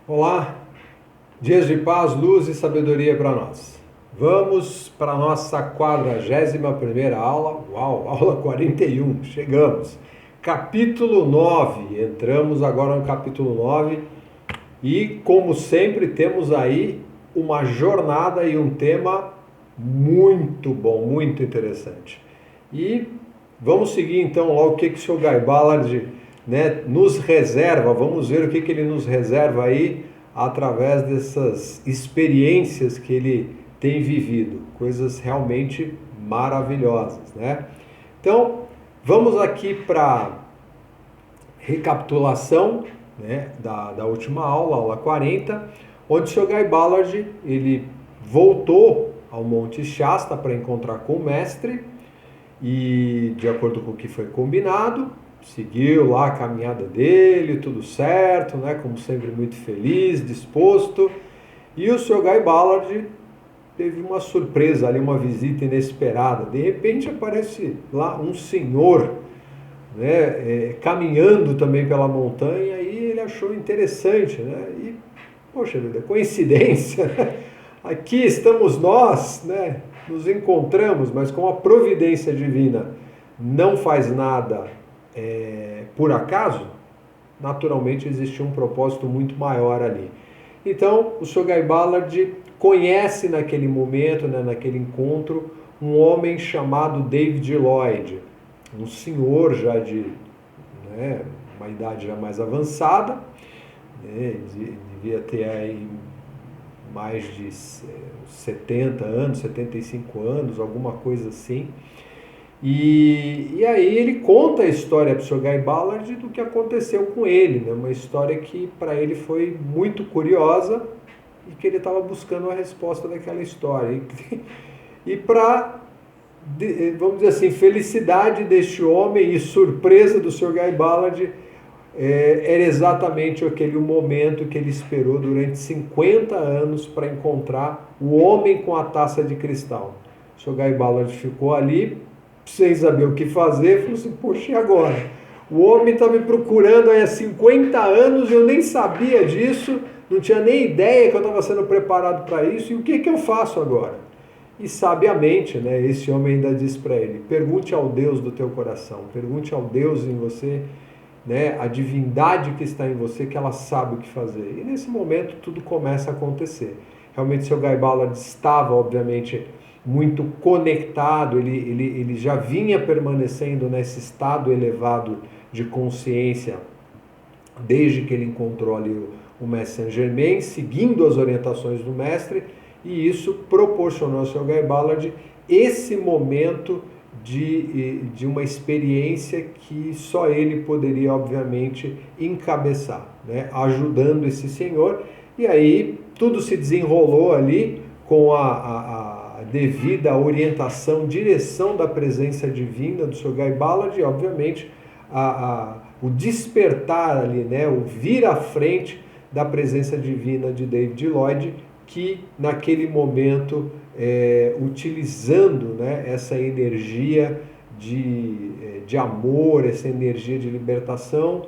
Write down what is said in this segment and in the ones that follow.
Olá, dias de paz, luz e sabedoria para nós. Vamos para a nossa 41ª aula, uau, aula 41, chegamos. Capítulo 9, entramos agora no capítulo 9 e, como sempre, temos aí uma jornada e um tema muito bom, muito interessante. E vamos seguir então lá o que o Sr. Guy Ballard, nos reserva, vamos ver o que ele nos reserva aí através dessas experiências que ele tem vivido, coisas realmente maravilhosas, né? Então, vamos aqui para recapitulação, né, da última aula, aula 40, onde o Sr. Guy Ballard, ele voltou ao Monte Shasta para encontrar com o mestre e, de acordo com o que foi combinado, seguiu lá a caminhada dele, tudo certo, né? Como sempre, muito feliz, disposto. E o Sr. Guy Ballard teve uma surpresa ali, uma visita inesperada. De repente aparece lá um senhor, né, caminhando também pela montanha, e ele achou interessante, né? E, poxa vida, coincidência, né? Aqui estamos nós, né? Nos encontramos, mas com a providência divina não faz nada por acaso, naturalmente existia um propósito muito maior ali. Então, o Sr. Guy Ballard conhece naquele momento, né, naquele encontro, um homem chamado David Lloyd, um senhor já de, né, uma idade já mais avançada, né, devia ter aí mais de 70 anos, 75 anos, alguma coisa assim. E aí ele conta a história para o Sr. Guy Ballard do que aconteceu com ele, né? Uma história que para ele foi muito curiosa e que ele estava buscando a resposta daquela história. E para, vamos dizer assim, felicidade deste homem e surpresa do Sr. Guy Ballard, era exatamente aquele momento que ele esperou durante 50 anos para encontrar o homem com a taça de cristal. O Sr. Guy Ballard ficou ali sem saber o que fazer, falou assim, poxa, e agora? O homem está me procurando há 50 anos, eu nem sabia disso, não tinha nem ideia que eu estava sendo preparado para isso, e o que eu faço agora? E sabiamente, né, esse homem ainda diz para ele, pergunte ao Deus do teu coração, pergunte ao Deus em você, né, a divindade que está em você, que ela sabe o que fazer. E nesse momento tudo começa a acontecer. Realmente o Sr. Guy Ballard estava, obviamente, muito conectado, ele já vinha permanecendo nesse estado elevado de consciência desde que ele encontrou ali o mestre Saint-Germain, seguindo as orientações do mestre, e isso proporcionou ao Sr. Guy Ballard esse momento de uma experiência que só ele poderia, obviamente, encabeçar, né? Ajudando esse senhor. E aí tudo se desenrolou ali com a devida orientação, direção da presença divina do Sr. Guy Ballard e, obviamente, o despertar ali, né? O vir à frente da presença divina de David Lloyd, que naquele momento, utilizando, né, essa energia de amor, essa energia de libertação,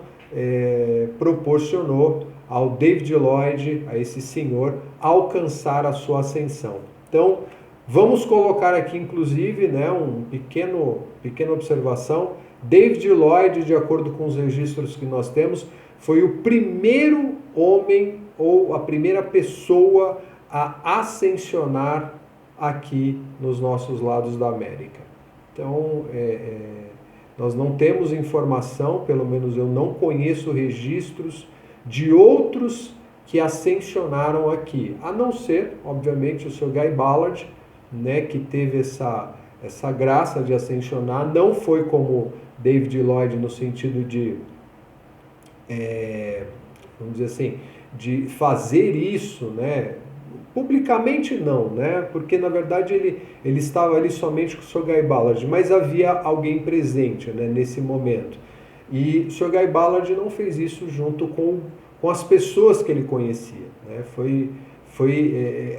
proporcionou ao David Lloyd, a esse senhor, alcançar a sua ascensão. Então, vamos colocar aqui, inclusive, né, pequena observação. David Lloyd, de acordo com os registros que nós temos, foi o primeiro homem ou a primeira pessoa a ascensionar aqui nos nossos lados da América. Então, nós não temos informação, pelo menos eu não conheço registros de outros que ascensionaram aqui, a não ser, obviamente, o Sr. Guy Ballard, né, que teve essa graça de ascensionar. Não foi como David Lloyd no sentido de, vamos dizer assim, de fazer isso, né, publicamente não, né, porque na verdade ele estava ali somente com o Sr. Guy Ballard, mas havia alguém presente, né, nesse momento. E o Sr. Guy Ballard não fez isso junto com as pessoas que ele conhecia, né, foi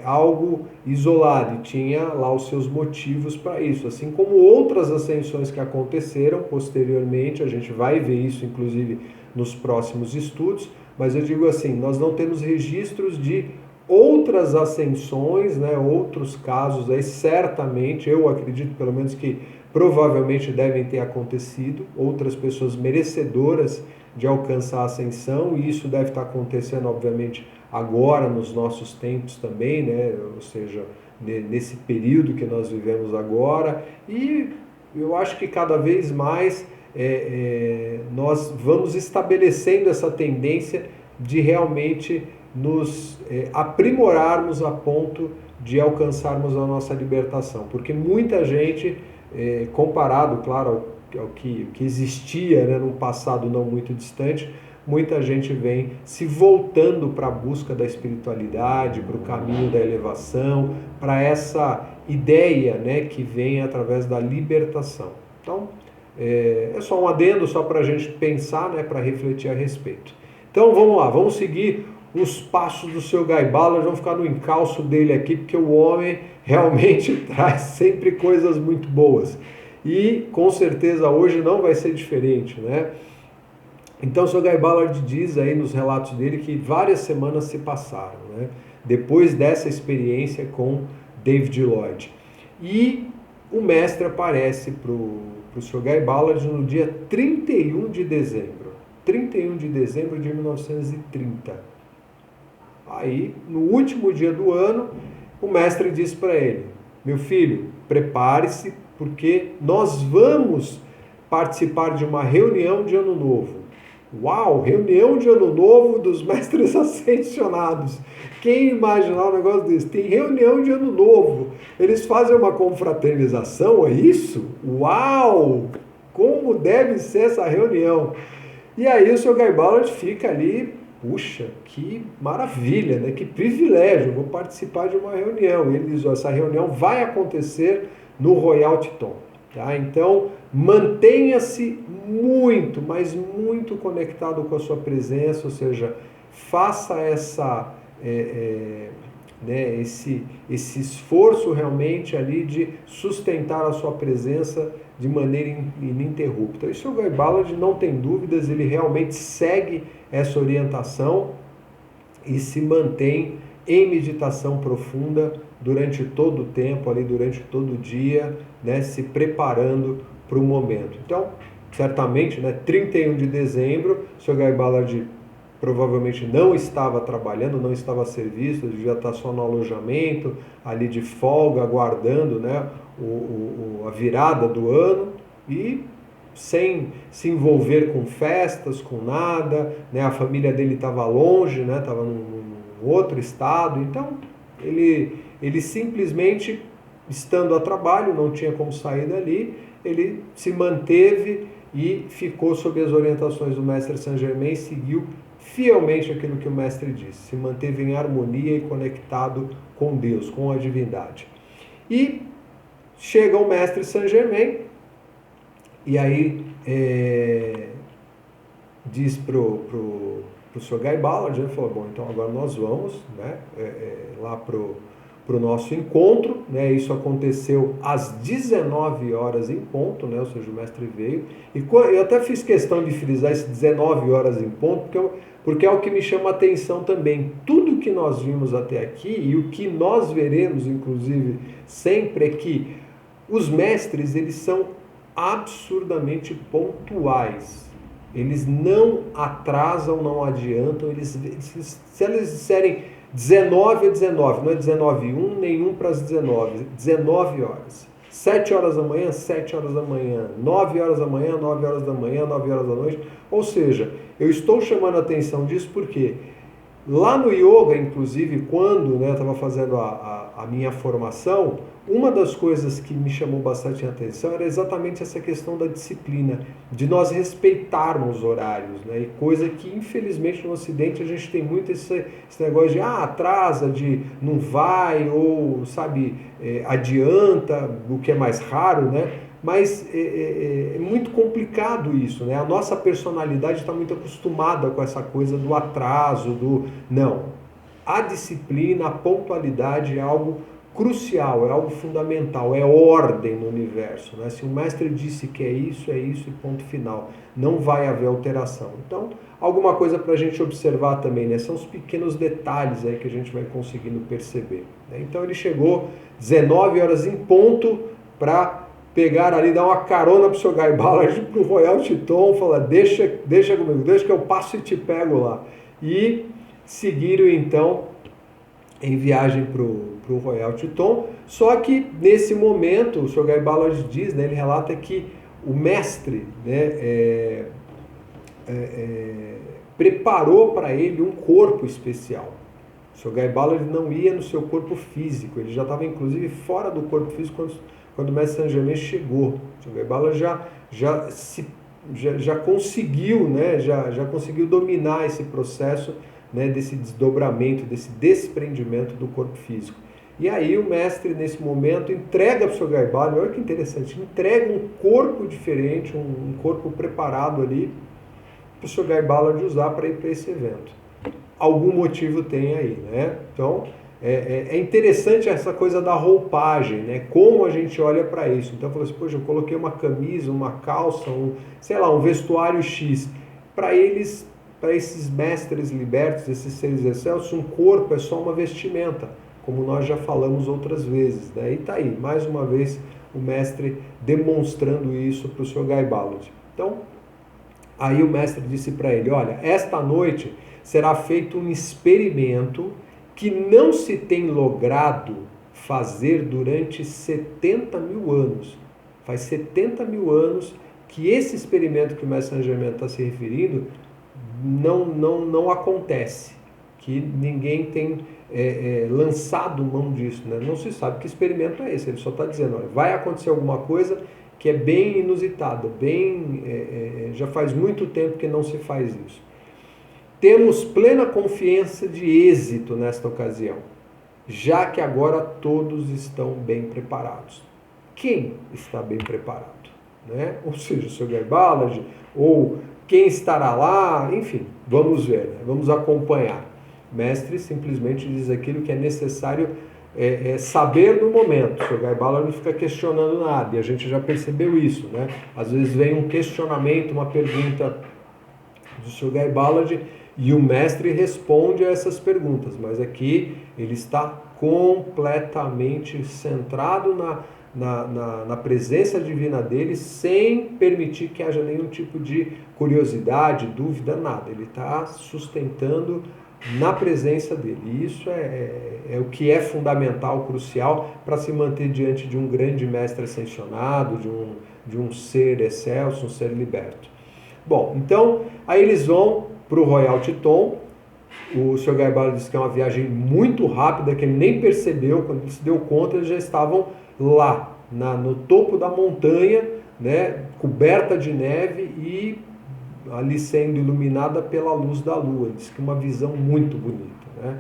algo isolado e tinha lá os seus motivos para isso, assim como outras ascensões que aconteceram posteriormente. A gente vai ver isso inclusive nos próximos estudos, mas eu digo assim, nós não temos registros de outras ascensões, né, outros casos aí, certamente, eu acredito pelo menos que provavelmente devem ter acontecido, outras pessoas merecedoras de alcançar a ascensão, e isso deve estar acontecendo, obviamente, agora, nos nossos tempos também, né, ou seja, nesse período que nós vivemos agora, e eu acho que cada vez mais nós vamos estabelecendo essa tendência de realmente nos aprimorarmos a ponto de alcançarmos a nossa libertação, porque muita gente, comparado, claro, ao que existia, né, num passado não muito distante, muita gente vem se voltando para a busca da espiritualidade, para o caminho da elevação, para essa ideia, né, que vem através da libertação. Então, é só um adendo, só para a gente pensar, né, para refletir a respeito. Então vamos lá, vamos seguir os passos do seu Guy Ballard, vamos ficar no encalço dele aqui, porque o homem realmente traz sempre coisas muito boas. E com certeza hoje não vai ser diferente, né? Então o seu Guy Ballard diz aí nos relatos dele que várias semanas se passaram, né, depois dessa experiência com David Lloyd. E o mestre aparece para o Sr. Guy Ballard no dia 31 de dezembro. 31 de dezembro de 1930. Aí, no último dia do ano, o mestre disse para ele: meu filho, prepare-se, porque nós vamos participar de uma reunião de Ano Novo. Uau, reunião de Ano Novo dos mestres ascensionados. Quem imaginar um negócio desse? Tem reunião de Ano Novo. Eles fazem uma confraternização, é isso? Uau! Como deve ser essa reunião? E aí o Sr. Guy Ballard fica ali, puxa, que maravilha, né? Que privilégio, vou participar de uma reunião. Ele diz, essa reunião vai acontecer no Royal Teton. Tá? Então, mantenha-se muito, mas muito conectado com a sua presença, ou seja, faça essa, né, esse esforço realmente ali de sustentar a sua presença de maneira ininterrupta. E o Sr. Guy Ballard, não tem dúvidas, ele realmente segue essa orientação e se mantém em meditação profunda durante todo o tempo, ali durante todo o dia, né, se preparando para o momento. Então, certamente, né, 31 de dezembro, o Sr. Guy Ballard provavelmente não estava trabalhando, não estava a serviço, devia estar só no alojamento, ali de folga, aguardando, né, a virada do ano, e sem se envolver com festas, com nada, né, a família dele estava longe, né, estava num outro estado, então ele simplesmente, estando a trabalho, não tinha como sair dali, ele se manteve e ficou sob as orientações do mestre Saint-Germain e seguiu fielmente aquilo que o mestre disse, se manteve em harmonia e conectado com Deus, com a divindade. E chega o mestre Saint-Germain e aí diz pro Sr. Guy Ballard, ele falou, bom, então agora nós vamos, né, lá para o nosso encontro, né? Isso aconteceu às 19 horas em ponto, né? Ou seja, o mestre veio, e eu até fiz questão de frisar esse 19 horas em ponto, porque é o que me chama a atenção também. Tudo que nós vimos até aqui, e o que nós veremos, inclusive, sempre, é que os mestres, eles são absurdamente pontuais. Eles não atrasam, não adiantam, se eles disserem 19 é 19, não é 19h01, nenhum para as 19, 19 horas. 7 horas da manhã, 7 horas da manhã, 9 horas da manhã, 9 horas da manhã, 9 horas da noite. Ou seja, eu estou chamando a atenção disso porque lá no yoga, inclusive, quando eu estava fazendo a minha formação, uma das coisas que me chamou bastante a atenção era exatamente essa questão da disciplina, de nós respeitarmos horários, né? E coisa que, infelizmente, no Ocidente a gente tem muito esse negócio de atrasa, de não vai, ou, sabe, adianta, o que é mais raro, né? Mas é muito complicado isso, né? A nossa personalidade está muito acostumada com essa coisa do atraso, do... Não. A disciplina, a pontualidade é algo crucial, é algo fundamental, é ordem no universo, né? Se o mestre disse que é isso e ponto final. Não vai haver alteração. Então, alguma coisa para a gente observar também, né? São os pequenos detalhes aí que a gente vai conseguindo perceber, né? Então ele chegou 19 horas em ponto para pegar ali, dar uma carona para o seu Guy Ballard, para o Royal Teton, falar, deixa comigo, deixa que eu passo e te pego lá. E seguiram então em viagem para o Royal Teton, só que nesse momento, o Sr. Guy Ballard diz, né, ele relata que o mestre, né, preparou para ele um corpo especial. O Sr. Guy Ballard não ia no seu corpo físico, ele já estava inclusive fora do corpo físico quando o mestre Saint-Germain chegou. O Sr. Guy Ballard já conseguiu, né, já conseguiu dominar esse processo, né, desse desdobramento, desse desprendimento do corpo físico. E aí o mestre, nesse momento, entrega para o Sr. Guy Ballard, olha que interessante, entrega um corpo diferente, um corpo preparado ali, para o Sr. Guy Ballard usar para ir para esse evento. Algum motivo tem aí, né? Então, é interessante essa coisa da roupagem, né? Como a gente olha para isso. Então, eu falei assim, poxa, eu coloquei uma camisa, uma calça, um vestuário X. Para eles, para esses mestres libertos, esses seres excelsos, um corpo é só uma vestimenta, como nós já falamos outras vezes, né? E tá aí, mais uma vez, o mestre demonstrando isso para o Sr. Guy Ballard. Então, aí o mestre disse para ele, olha, esta noite será feito um experimento que não se tem logrado fazer durante 70 mil anos. Faz 70 mil anos que esse experimento que o mestre Saint-Germain está se referindo não acontece, que ninguém tem lançado mão disso, né? Não se sabe que experimento é esse, ele só está dizendo, olha, vai acontecer alguma coisa que é bem inusitada, já faz muito tempo que não se faz isso. Temos plena confiança de êxito nesta ocasião, já que agora todos estão bem preparados. Quem está bem preparado? Né? Ou seja, o Sr. Guy Ballard, ou quem estará lá, enfim, vamos ver, né? Vamos acompanhar. O mestre simplesmente diz aquilo que é necessário saber no momento. O Sr. Guy Ballard não fica questionando nada, e a gente já percebeu isso, né? Às vezes vem um questionamento, uma pergunta do Sr. Guy Ballard, e o mestre responde a essas perguntas, mas aqui ele está completamente centrado na presença divina dele, sem permitir que haja nenhum tipo de curiosidade, dúvida, nada. Ele está sustentando na presença dele. E isso é o que é fundamental, crucial, para se manter diante de um grande mestre ascensionado, de um ser excelso, um ser liberto. Bom, então, aí eles vão para o Royal Teton. O Sr. Guy Ballard disse que é uma viagem muito rápida, que ele nem percebeu. Quando ele se deu conta, eles já estavam lá, no topo da montanha, né, coberta de neve e ali sendo iluminada pela luz da lua. Ele disse que é uma visão muito bonita, né?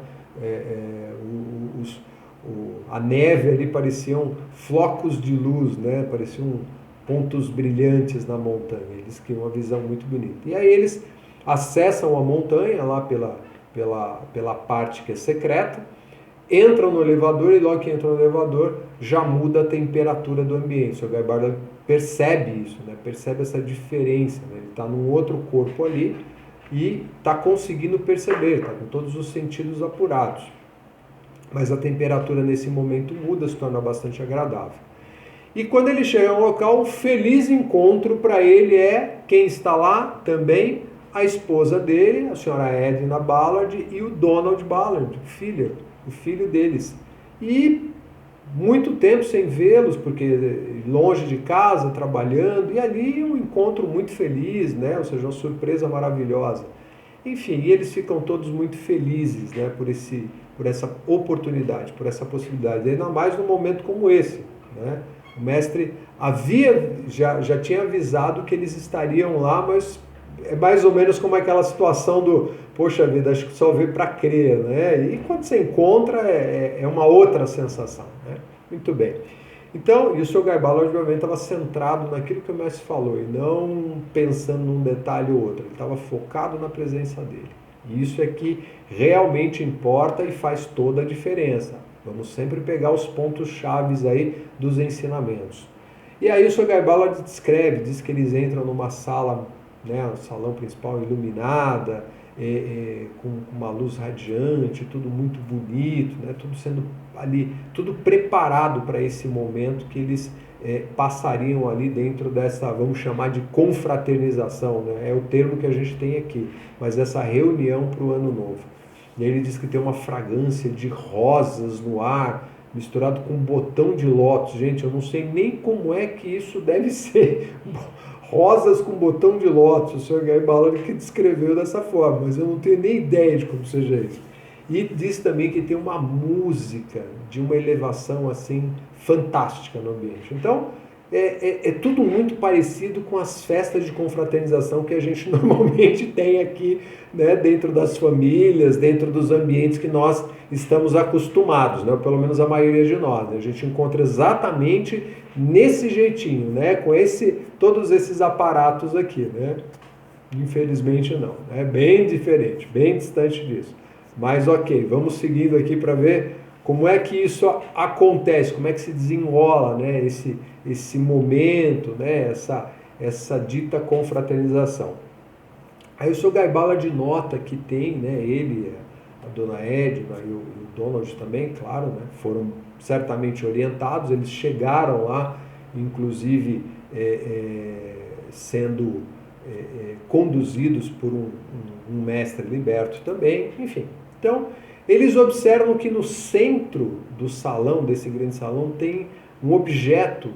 A neve ali pareciam flocos de luz, né? Pareciam pontos brilhantes na montanha. Ele disse que é uma visão muito bonita. E aí eles acessam a montanha lá pela parte que é secreta, entram no elevador e logo que entram no elevador já muda a temperatura do ambiente. O Sr. Guy Ballard percebe isso, né? Percebe essa diferença, né? Ele está num outro corpo ali e está conseguindo perceber, está com todos os sentidos apurados. Mas a temperatura nesse momento muda, se torna bastante agradável. E quando ele chega ao local, um feliz encontro para ele é quem está lá também, a esposa dele, a senhora Edna Ballard, e o Donald Ballard, o filho deles. E muito tempo sem vê-los, porque longe de casa, trabalhando, e ali um encontro muito feliz, né? Ou seja, uma surpresa maravilhosa. Enfim, e eles ficam todos muito felizes, né? Por essa oportunidade, por essa possibilidade, ainda mais num momento como esse, né? O mestre já tinha avisado que eles estariam lá, mas é mais ou menos como aquela situação do, poxa vida, acho que só veio para crer, né? E quando você encontra, é uma outra sensação, né? Muito bem. Então, e o Sr. Guy Ballard, obviamente, estava centrado naquilo que o mestre falou, e não pensando num detalhe ou outro. Ele estava focado na presença dele. E isso é que realmente importa e faz toda a diferença. Vamos sempre pegar os pontos chaves aí dos ensinamentos. E aí o Sogai Ballard descreve, diz que eles entram numa sala, né, o salão principal iluminada, com uma luz radiante, tudo muito bonito, né, tudo sendo ali, tudo preparado para esse momento que eles passariam ali dentro dessa, vamos chamar de confraternização, né, é o termo que a gente tem aqui, mas essa reunião para o ano novo. E aí ele diz que tem uma fragrância de rosas no ar, misturado com um botão de lótus. Gente, eu não sei nem como é que isso deve ser. Rosas com botão de lótus. O Sr. Guy Ballard que descreveu dessa forma, mas eu não tenho nem ideia de como seja isso. E diz também que tem uma música de uma elevação assim fantástica no ambiente. Então, é tudo muito parecido com as festas de confraternização que a gente normalmente tem aqui, né, dentro das famílias, dentro dos ambientes que nós estamos acostumados, né, pelo menos a maioria de nós. Né, a gente encontra exatamente nesse jeitinho, né, com todos esses aparatos aqui. Né? Infelizmente não, é bem diferente, bem distante disso. Mas ok, vamos seguindo aqui para ver como é que isso acontece, como é que se desenrola, né, esse momento, né, essa dita confraternização. Aí o Sr. Guy Ballard nota que tem, né, ele, a dona Edna e o Donald também, claro, né, foram certamente orientados, eles chegaram lá, inclusive sendo conduzidos por um mestre liberto também, enfim. Então, eles observam que no centro do salão, desse grande salão, tem um objeto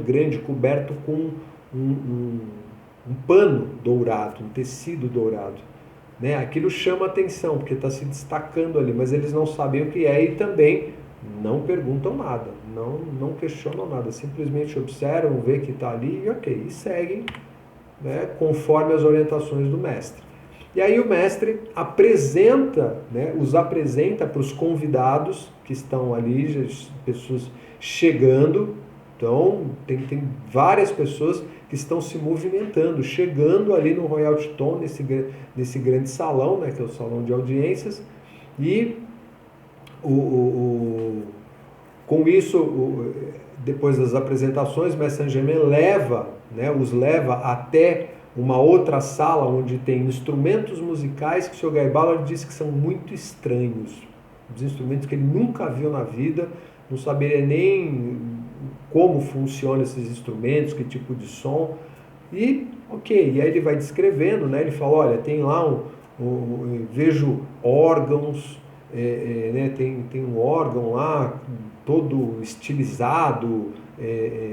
grande coberto com um pano dourado, um tecido dourado. Né? Aquilo chama atenção, porque está se destacando ali, mas eles não sabem o que é e também não perguntam nada, não questionam nada, simplesmente observam, vê que está ali e ok, e seguem, né, conforme as orientações do mestre. E aí o mestre apresenta, né, os apresenta para os convidados que estão ali, pessoas chegando. Então, tem várias pessoas que estão se movimentando, chegando ali no Royal Teton, nesse grande salão, né, que é o salão de audiências. E com isso, depois das apresentações, Mestre Saint-Germain os leva até uma outra sala onde tem instrumentos musicais que o Sr. Guy Ballard diz que são muito estranhos. Os instrumentos que ele nunca viu na vida, não saberia nem como funcionam esses instrumentos, que tipo de som. E, ok, e aí ele vai descrevendo, né? Ele fala, olha, tem lá vejo órgãos, né? Tem um órgão lá todo estilizado,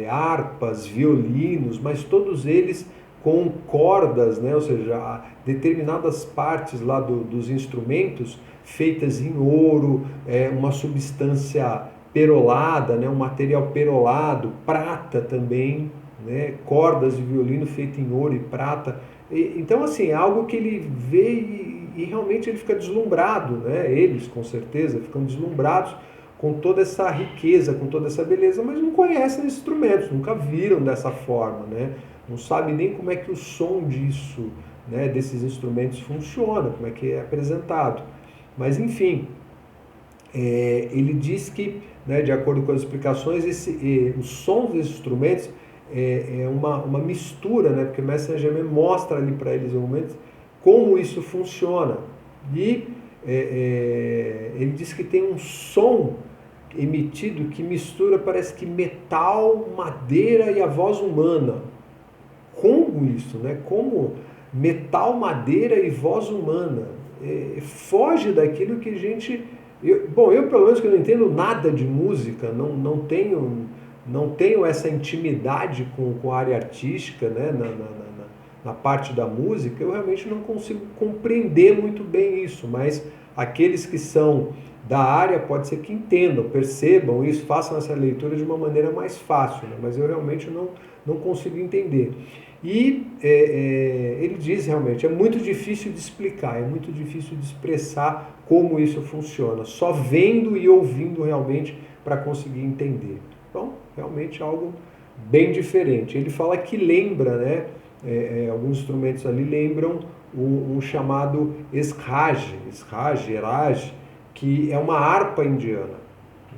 harpas, violinos, mas todos eles com cordas, né? Ou seja, determinadas partes lá dos instrumentos feitas em ouro, uma substância perolada, né? Um material perolado, prata também, né? Cordas de violino feitas em ouro e prata. Então, assim, é algo que ele vê e realmente ele fica deslumbrado, né? Eles, com certeza, ficam deslumbrados com toda essa riqueza, com toda essa beleza, mas não conhecem esses instrumentos, nunca viram dessa forma, né? Não sabem nem como é que o som disso, né, desses instrumentos funciona, como é que é apresentado. Mas, enfim, ele diz que, né, de acordo com as explicações, os sons desses instrumentos é uma mistura, né, porque o Mestre Saint-Germain mostra ali para eles, no momento, como isso funciona. E ele diz que tem um som emitido que mistura, parece que metal, madeira e a voz humana. Como isso, né? Como metal, madeira e voz humana foge daquilo que a gente... Eu pelo menos que eu não entendo nada de música, não tenho essa intimidade com a área artística, né? Na parte da música, eu realmente não consigo compreender muito bem isso, mas aqueles que são da área pode ser que entendam, percebam isso, façam essa leitura de uma maneira mais fácil, né? Mas eu realmente não consigo entender. E ele diz realmente, é muito difícil de explicar, é muito difícil de expressar como isso funciona, só vendo e ouvindo realmente para conseguir entender. Então, realmente é algo bem diferente. Ele fala que lembra, né, alguns instrumentos ali lembram um chamado esrage, que é uma harpa indiana,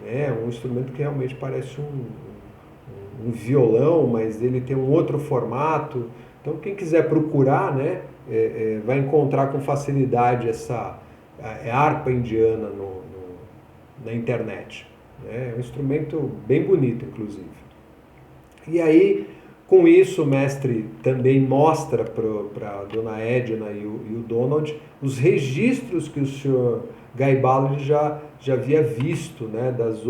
né? Um instrumento que realmente parece um violão, mas ele tem um outro formato. Então, quem quiser procurar, né, vai encontrar com facilidade essa harpa indiana na internet. Né? É um instrumento bem bonito, inclusive. E aí, com isso, o mestre também mostra para a dona Edna e o Donald os registros que o senhor Guy Ballard já havia visto, né, dos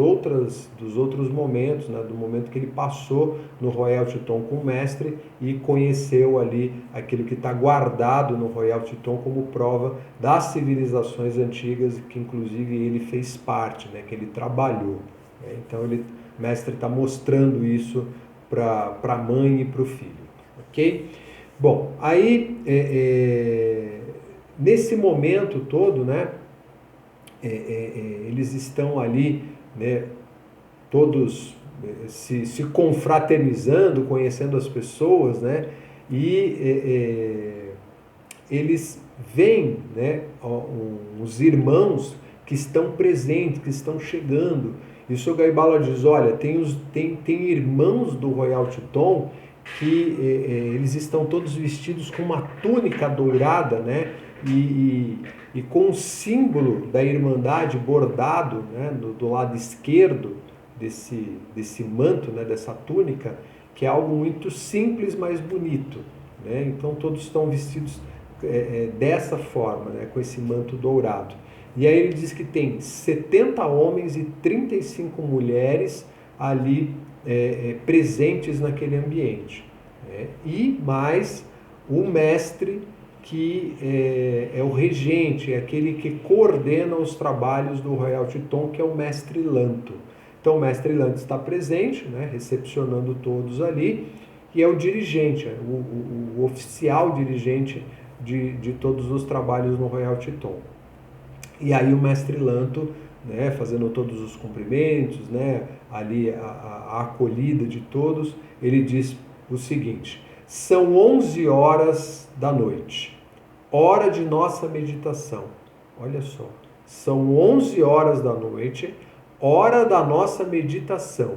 outros momentos, né, do momento que ele passou no Royal Teton com o mestre e conheceu ali aquilo que está guardado no Royal Teton como prova das civilizações antigas, que inclusive ele fez parte, né, que ele trabalhou. Né? Então o mestre está mostrando isso para a mãe e para o filho, ok? Bom, aí nesse momento todo, né, eles estão ali, né, todos se confraternizando, conhecendo as pessoas, né, e eles veem, né, os irmãos que estão presentes, que estão chegando. E o Sr. Guy Ballard diz, olha, tem irmãos do Royal Teton que eles estão todos vestidos com uma túnica dourada, né? E com o símbolo da Irmandade bordado, né, do lado esquerdo desse manto, né, dessa túnica, que é algo muito simples, mas bonito. Né? Então todos estão vestidos dessa forma, né, com esse manto dourado. E aí ele diz que tem 70 homens e 35 mulheres ali presentes naquele ambiente. Né? E mais o mestre, que é o regente, é aquele que coordena os trabalhos do Royal Teton, que é o mestre Lanto. Então o mestre Lanto está presente, né, recepcionando todos ali, e é o dirigente, o oficial dirigente de todos os trabalhos no Royal Teton. E aí o mestre Lanto, né, fazendo todos os cumprimentos, né, ali a acolhida de todos, ele diz o seguinte: são 11 horas da noite, hora de nossa meditação. Olha só, são 11 horas da noite, hora da nossa meditação.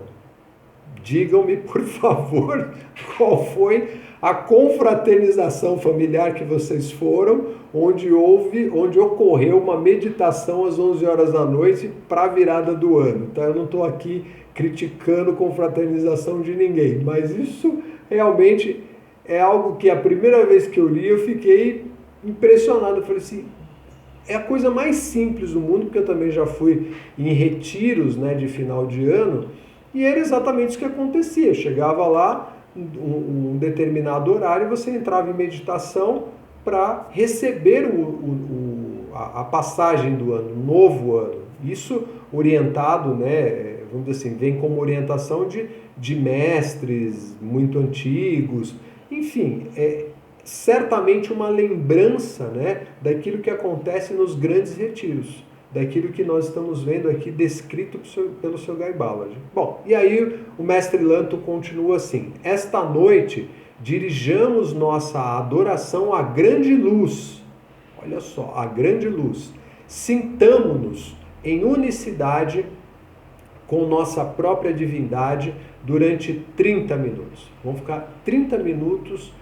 Digam-me, por favor, qual foi a confraternização familiar que vocês foram, onde ocorreu uma meditação às 11 horas da noite para a virada do ano. Então eu não estou aqui criticando confraternização de ninguém, mas isso realmente é algo que a primeira vez que eu li eu fiquei impressionado. Eu falei assim, é a coisa mais simples do mundo, porque eu também já fui em retiros, né, de final de ano, e era exatamente isso que acontecia. Chegava lá, um determinado horário, você entrava em meditação para receber a passagem do ano, o novo ano. Isso orientado, né, vamos dizer assim, vem como orientação de mestres muito antigos. Enfim, certamente uma lembrança, né, daquilo que acontece nos grandes retiros, daquilo que nós estamos vendo aqui descrito pelo Sr. Guy Ballard. Bom, e aí o mestre Lanto continua assim: esta noite dirijamos nossa adoração à grande luz. Olha só, a grande luz. Sintamo-nos em unicidade com nossa própria divindade durante 30 minutos. Vamos ficar 30 minutos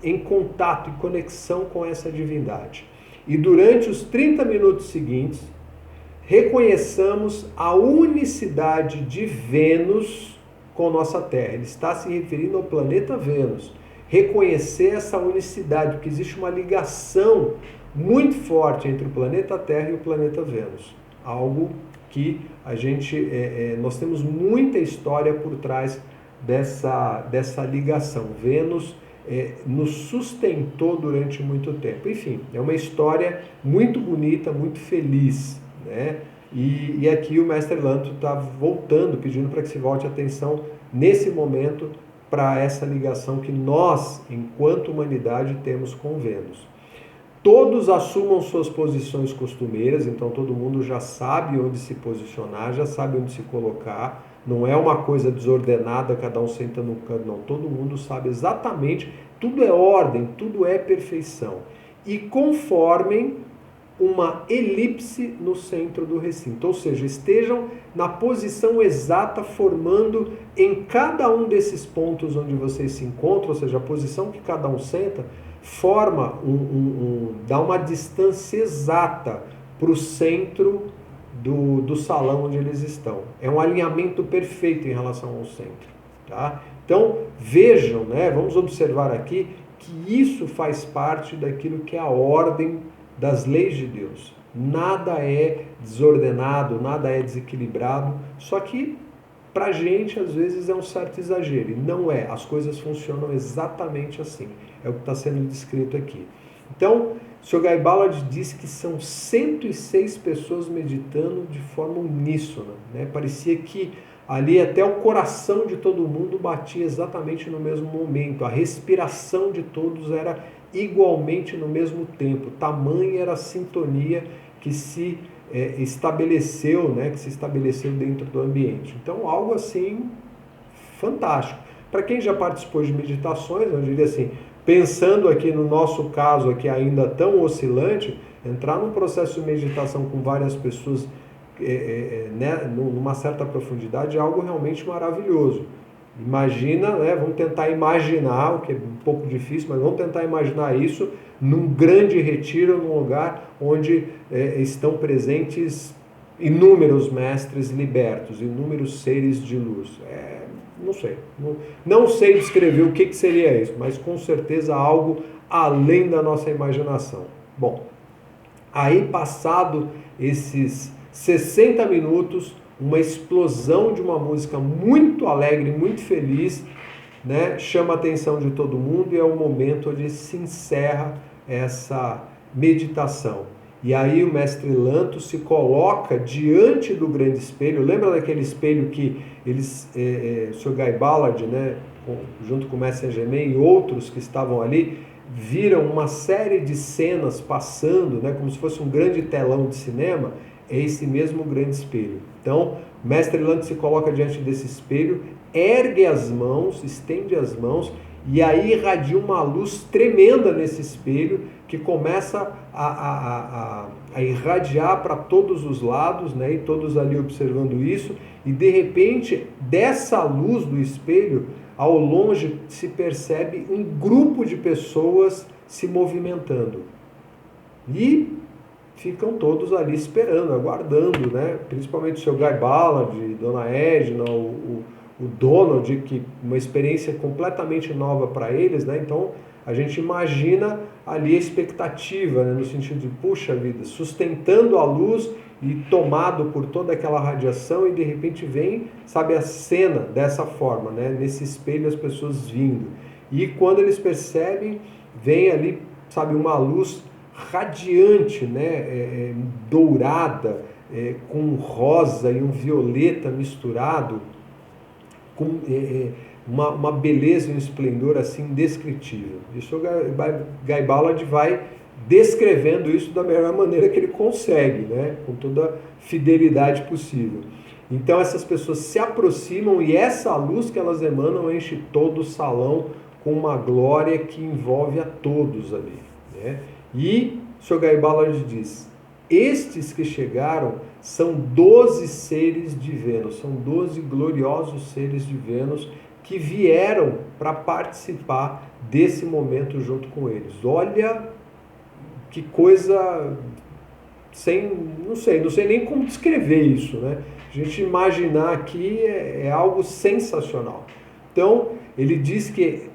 em contato e conexão com essa divindade. E durante os 30 minutos seguintes, reconheçamos a unicidade de Vênus com nossa Terra. Ele está se referindo ao planeta Vênus. Reconhecer essa unicidade, porque existe uma ligação muito forte entre o planeta Terra e o planeta Vênus. Algo que nós temos muita história por trás dessa ligação. Vênus nos sustentou durante muito tempo. Enfim, é uma história muito bonita, muito feliz, né? E aqui o mestre Lanto está voltando, pedindo para que se volte a atenção nesse momento para essa ligação que nós, enquanto humanidade, temos com Vênus. Todos assumam suas posições costumeiras, então todo mundo já sabe onde se posicionar, já sabe onde se colocar. Não é uma coisa desordenada, cada um senta num canto, não. Todo mundo sabe exatamente, tudo é ordem, tudo é perfeição. E conformem uma elipse no centro do recinto, ou seja, estejam na posição exata, formando em cada um desses pontos onde vocês se encontram, ou seja, a posição que cada um senta, forma dá uma distância exata para o centro do salão onde eles estão. É um alinhamento perfeito em relação ao centro. Tá? Então, vejam, né, vamos observar aqui que isso faz parte daquilo que é a ordem das leis de Deus. Nada é desordenado, nada é desequilibrado, só que pra gente às vezes é um certo exagero, e não é, as coisas funcionam exatamente assim, é o que está sendo descrito aqui. Então, o Sr. Guy Ballard diz que são 106 pessoas meditando de forma uníssona, né? Parecia que ali até o coração de todo mundo batia exatamente no mesmo momento, a respiração de todos era igualmente no mesmo tempo, tamanha era a sintonia que se estabeleceu, né, que se estabeleceu dentro do ambiente. Então, algo assim fantástico. Para quem já participou de meditações, eu diria assim, pensando aqui no nosso caso aqui ainda tão oscilante, entrar num processo de meditação com várias pessoas né, numa certa profundidade é algo realmente maravilhoso. Imagina, né, vamos tentar imaginar, o que é um pouco difícil, mas vamos tentar imaginar isso num grande retiro, num lugar onde estão presentes inúmeros mestres libertos, inúmeros seres de luz. Não sei, não sei descrever o que seria isso, mas com certeza algo além da nossa imaginação. Bom, aí passado esses 60 minutos, uma explosão de uma música muito alegre, muito feliz, né, chama a atenção de todo mundo e é o momento onde se encerra essa meditação. E aí o mestre Lanto se coloca diante do grande espelho. Lembra daquele espelho que eles, o Sr. Guy Ballard, né, junto com o mestre Germain e outros que estavam ali, viram uma série de cenas passando, né, como se fosse um grande telão de cinema. É esse mesmo grande espelho. Então, o mestre Lanto se coloca diante desse espelho, ergue as mãos, estende as mãos, e aí irradia uma luz tremenda nesse espelho, que começa a irradiar para todos os lados, né, e todos ali observando isso, e de repente, dessa luz do espelho, ao longe se percebe um grupo de pessoas se movimentando. E ficam todos ali esperando, aguardando, né? Principalmente o Sr. Guy Ballard, Dona Edna, o Donald, que uma experiência completamente nova para eles, né? Então a gente imagina ali a expectativa, né? No sentido de, puxa vida, sustentando a luz e tomado por toda aquela radiação, e de repente vem, sabe, a cena dessa forma, né? Nesse espelho as pessoas vindo. E quando eles percebem, vem ali, sabe, uma luz radiante, né, dourada, com rosa e um violeta misturado, com uma beleza e um esplendor assim indescritível. Isso o Guy Ballard vai descrevendo isso da melhor maneira que ele consegue, né, com toda a fidelidade possível. Então essas pessoas se aproximam e essa luz que elas emanam enche todo o salão com uma glória que envolve a todos ali, né? E o Sr. Guy Ballard diz, estes que chegaram são 12 seres de Vênus, são 12 gloriosos seres de Vênus que vieram para participar desse momento junto com eles. Olha que coisa, não sei nem como descrever isso, né? A gente imaginar aqui é algo sensacional. Então, ele diz que,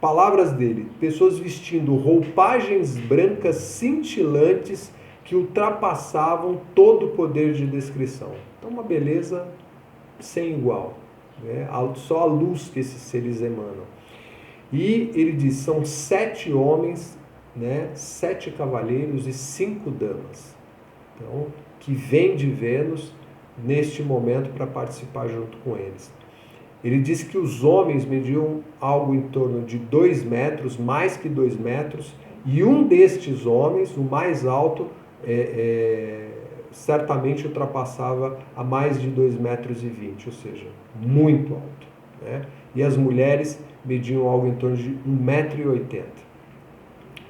palavras dele, pessoas vestindo roupagens brancas cintilantes que ultrapassavam todo o poder de descrição. Então, uma beleza sem igual, né? Só a luz que esses seres emanam. E ele diz, são 7 homens, né? 7 cavaleiros e 5 damas. Então, que vêm de Vênus neste momento para participar junto com eles. Ele diz que os homens mediam algo em torno de 2 metros, mais que 2 metros, e um destes homens, o mais alto, certamente ultrapassava a mais de 2,20 metros, ou seja, muito alto, né? E as mulheres mediam algo em torno de 1,80 metro.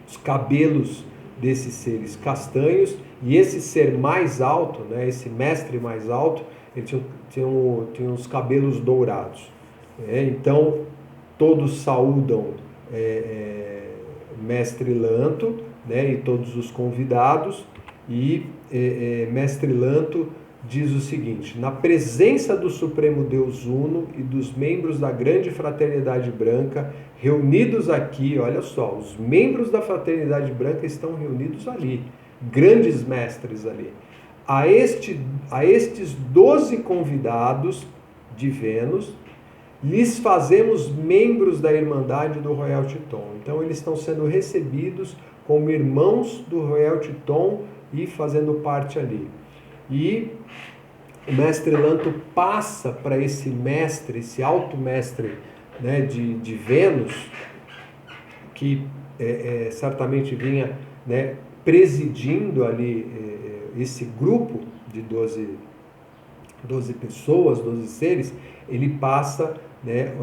Os cabelos desses seres castanhos, e esse ser mais alto, né, esse mestre mais alto, ele tinha uns cabelos dourados. Então, todos saúdam Mestre Lanto, né, e todos os convidados, e Mestre Lanto diz o seguinte: na presença do Supremo Deus Uno e dos membros da grande Fraternidade Branca, reunidos aqui, olha só, os membros da Fraternidade Branca estão reunidos ali, grandes mestres ali. A estes 12 convidados de Vênus, lhes fazemos membros da Irmandade do Royal Teton. Então eles estão sendo recebidos como irmãos do Royal Teton e fazendo parte ali. E o Mestre Lanto passa para esse mestre, esse alto mestre, né, de Vênus, que certamente vinha, né, presidindo ali esse grupo de 12 pessoas, 12 seres, ele passa, né,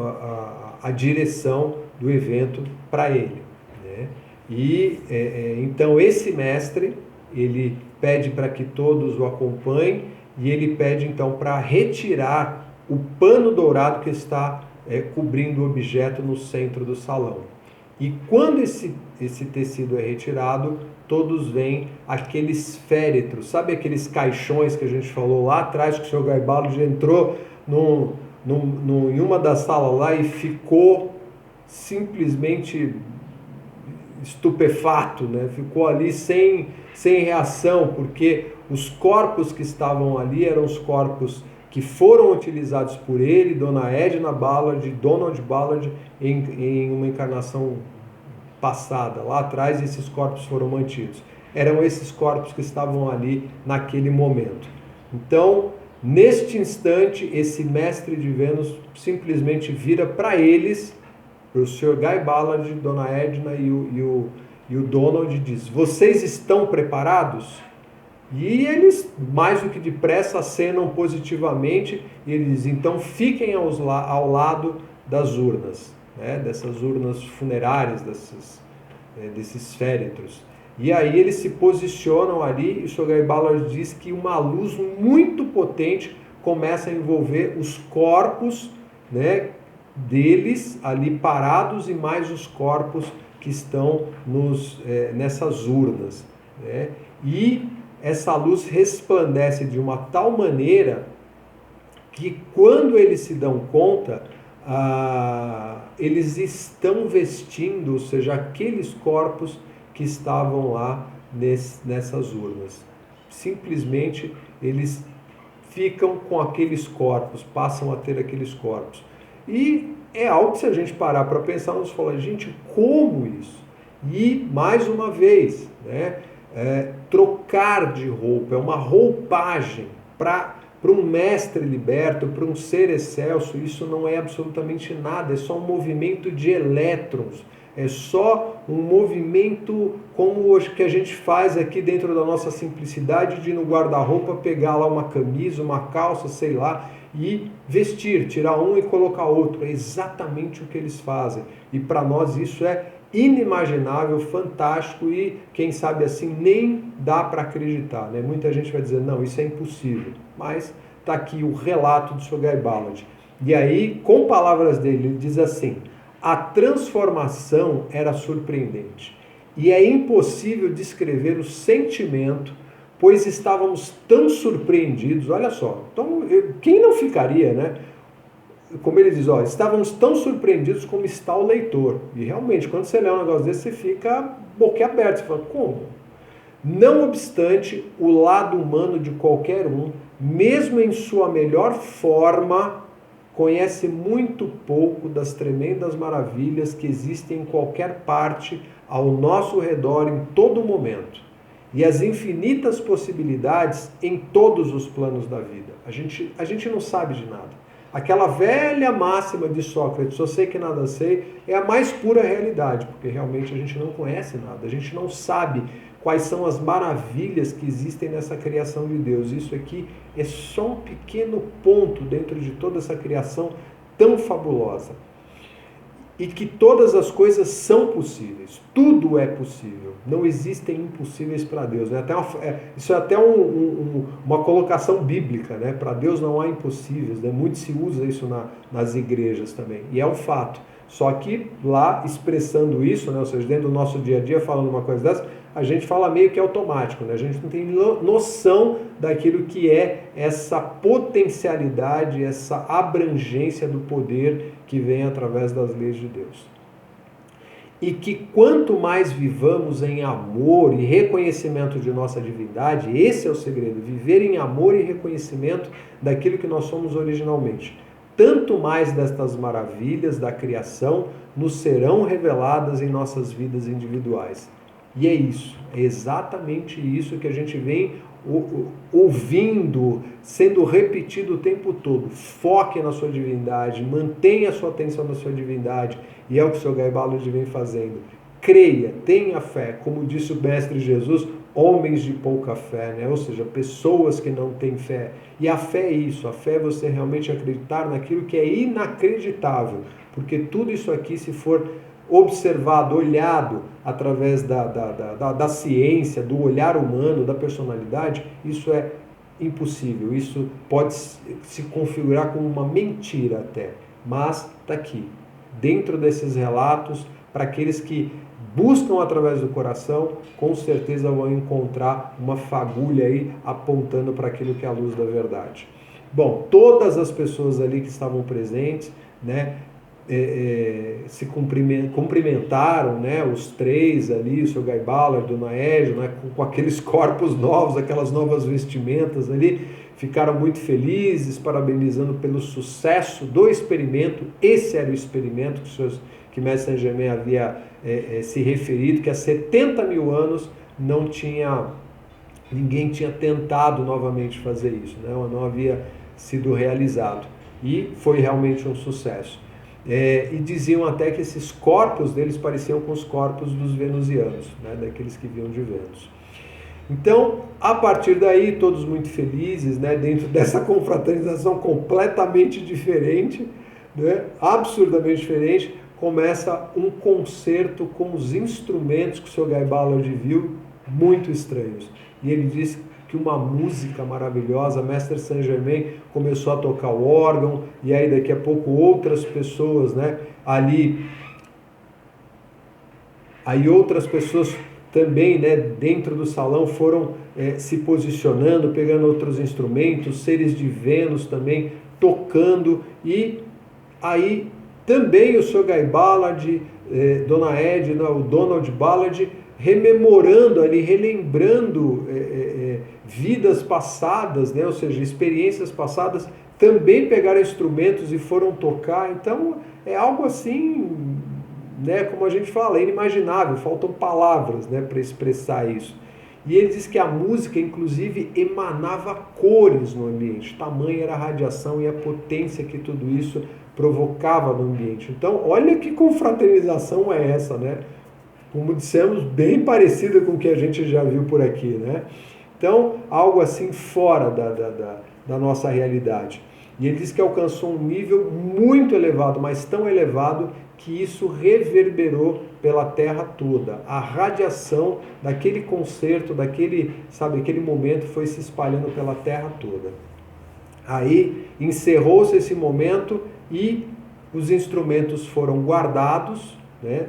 a direção do evento para ele, né? E então esse mestre, ele pede para que todos o acompanhem, e ele pede então para retirar o pano dourado que está cobrindo o objeto no centro do salão. E quando esse tecido é retirado, todos veem aqueles féretros, sabe aqueles caixões que a gente falou lá atrás, que o Sr. Garibaldi entrou em uma das salas lá e ficou simplesmente estupefato, né? Ficou ali sem reação, porque os corpos que estavam ali eram os corpos que foram utilizados por ele, Dona Edna Ballard, Donald Ballard, em uma encarnação passada. Lá atrás, esses corpos foram mantidos. Eram esses corpos que estavam ali naquele momento. Então, neste instante, esse mestre de Vênus simplesmente vira para eles, para o Sr. Guy Ballard, Dona Edna e o Donald, diz: vocês estão preparados? E eles, mais do que depressa, acenam positivamente, e ele diz: então fiquem ao lado das urnas, né, dessas urnas funerárias, desses féretros. E aí eles se posicionam ali, e o Sr. Guy Ballard diz que uma luz muito potente começa a envolver os corpos, né, deles ali parados, e mais os corpos que estão nessas urnas, né? E essa luz resplandece de uma tal maneira que, quando eles se dão conta, eles estão vestindo, ou seja, aqueles corpos que estavam lá nessas urnas. Simplesmente eles ficam com aqueles corpos, passam a ter aqueles corpos. E é algo que, se a gente parar para pensar, nós falamos: gente, como isso? E, mais uma vez, né, trocar de roupa, é uma roupagem para um mestre liberto, para um ser excelso. Isso não é absolutamente nada, é só um movimento de elétrons, é só um movimento como o que a gente faz aqui dentro da nossa simplicidade, de ir no guarda-roupa, pegar lá uma camisa, uma calça, sei lá, e vestir, tirar um e colocar outro. É exatamente o que eles fazem. E para nós isso é inimaginável, fantástico, e quem sabe assim nem dá para acreditar, né? Muita gente vai dizer: não, isso é impossível. Mas está aqui o relato do Sr. Guy Ballard. E aí, com palavras dele, ele diz assim: a transformação era surpreendente, e é impossível descrever o sentimento, pois estávamos tão surpreendidos. Olha só, então, quem não ficaria, né? Como ele diz, estávamos tão surpreendidos como está o leitor. E realmente, quando você lê um negócio desse, você fica boquiaberto. Você fala: como? Não obstante, o lado humano de qualquer um, mesmo em sua melhor forma, conhece muito pouco das tremendas maravilhas que existem em qualquer parte, ao nosso redor, em todo momento. E as infinitas possibilidades em todos os planos da vida. A gente não sabe de nada. Aquela velha máxima de Sócrates: só sei que nada sei, é a mais pura realidade, porque realmente a gente não conhece nada, a gente não sabe quais são as maravilhas que existem nessa criação de Deus. Isso aqui é só um pequeno ponto dentro de toda essa criação tão fabulosa. e que todas as coisas são possíveis. Tudo é possível. Não existem impossíveis para Deus. Né? Isso é até uma colocação bíblica. Né? Para Deus não há impossíveis. Né? Muito se usa isso nas igrejas também. E é um fato. Só que lá, expressando isso, né? Ou seja, dentro do nosso dia a dia, falando uma coisa dessa, a gente fala meio que automático. Né? A gente não tem noção daquilo que é essa potencialidade, essa abrangência do poder que vem através das leis de Deus. E que quanto mais vivamos em amor e reconhecimento de nossa divindade, esse é o segredo, viver em amor e reconhecimento daquilo que nós somos originalmente. Tanto mais destas maravilhas da criação nos serão reveladas em nossas vidas individuais. E é isso, é exatamente isso que a gente vem ouvindo, sendo repetido o tempo todo. Foque na sua divindade, mantenha a sua atenção na sua divindade, e é o que o Sr. Guy Ballard vem fazendo. Creia, tenha fé, como disse o Mestre Jesus, homens de pouca fé, né? Ou seja, pessoas que não têm fé. E a fé é isso, a fé é você realmente acreditar naquilo que é inacreditável, porque tudo isso aqui, se for observado, olhado através da ciência, do olhar humano, da personalidade, isso é impossível, isso pode se configurar como uma mentira até, mas está aqui, dentro desses relatos, para aqueles que buscam através do coração, com certeza vão encontrar uma fagulha aí apontando para aquilo que é a luz da verdade. Bom, todas as pessoas ali que estavam presentes, né, se cumprimentaram, né, os três ali, o Sr. Guy Ballard, Dona Edna, né, com aqueles corpos novos, aquelas novas vestimentas ali, ficaram muito felizes, parabenizando pelo sucesso do experimento. Esse era o experimento que Mestre Saint-Germain havia se referido, que há 70 mil anos ninguém tinha tentado novamente fazer isso, né? Não havia sido realizado, e foi realmente um sucesso. E diziam até que esses corpos deles pareciam com os corpos dos venusianos, né? Daqueles que vinham de Vênus. Então, a partir daí, todos muito felizes, né? Dentro dessa confraternização completamente diferente, né? Absurdamente diferente, começa um concerto com os instrumentos que o Sr. Guy Ballard viu, muito estranhos. E ele disse que uma música maravilhosa, Mestre Saint-Germain começou a tocar o órgão, e aí daqui a pouco outras pessoas, né, ali, aí outras pessoas também, né, dentro do salão foram se posicionando, pegando outros instrumentos, seres de Vênus também tocando, e aí também o Sr. Guy Ballard, Dona Edna, o Donald Ballard, rememorando ali, relembrando vidas passadas, né? Ou seja, experiências passadas, também pegaram instrumentos e foram tocar. Então é algo assim, né? Como a gente fala, é inimaginável, faltam palavras, né, para expressar isso. E ele diz que a música, inclusive, emanava cores no ambiente, tamanha era a radiação e a potência que tudo isso provocava no ambiente. Então, olha que confraternização é essa, né? Como dissemos, bem parecida com o que a gente já viu por aqui, né? Então, algo assim fora da nossa realidade. E ele diz que alcançou um nível muito elevado, mas tão elevado que isso reverberou pela Terra toda. A radiação daquele concerto, aquele momento foi se espalhando pela Terra toda. Aí encerrou-se esse momento e os instrumentos foram guardados, né?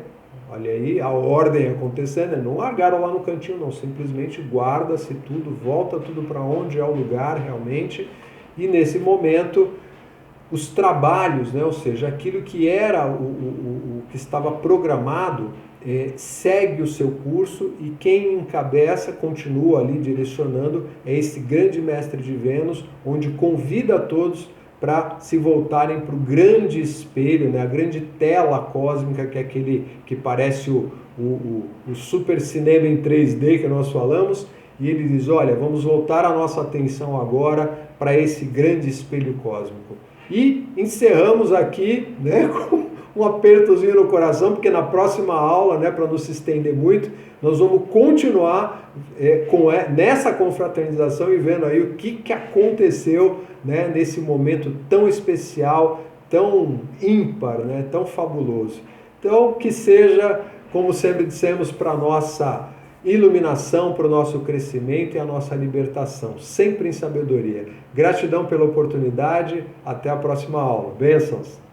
Olha aí a ordem acontecendo, não largaram lá no cantinho não, simplesmente guarda-se tudo, volta tudo para onde é o lugar realmente, e nesse momento os trabalhos, né, ou seja, aquilo que era o que estava programado, segue o seu curso, e quem encabeça, continua ali direcionando, é esse grande mestre de Vênus, onde convida a todos para se voltarem para o grande espelho, né, a grande tela cósmica, que é aquele que parece o super cinema em 3D que nós falamos, e ele diz, olha, vamos voltar a nossa atenção agora para esse grande espelho cósmico. E encerramos aqui, né, com um apertozinho no coração, porque na próxima aula, né, para não se estender muito, nós vamos continuar nessa confraternização e vendo aí o que aconteceu, né, nesse momento tão especial, tão ímpar, né? Tão fabuloso. Então, que seja, como sempre dissemos, para a nossa iluminação, para o nosso crescimento e a nossa libertação, sempre em sabedoria. Gratidão pela oportunidade, até a próxima aula. Bênçãos!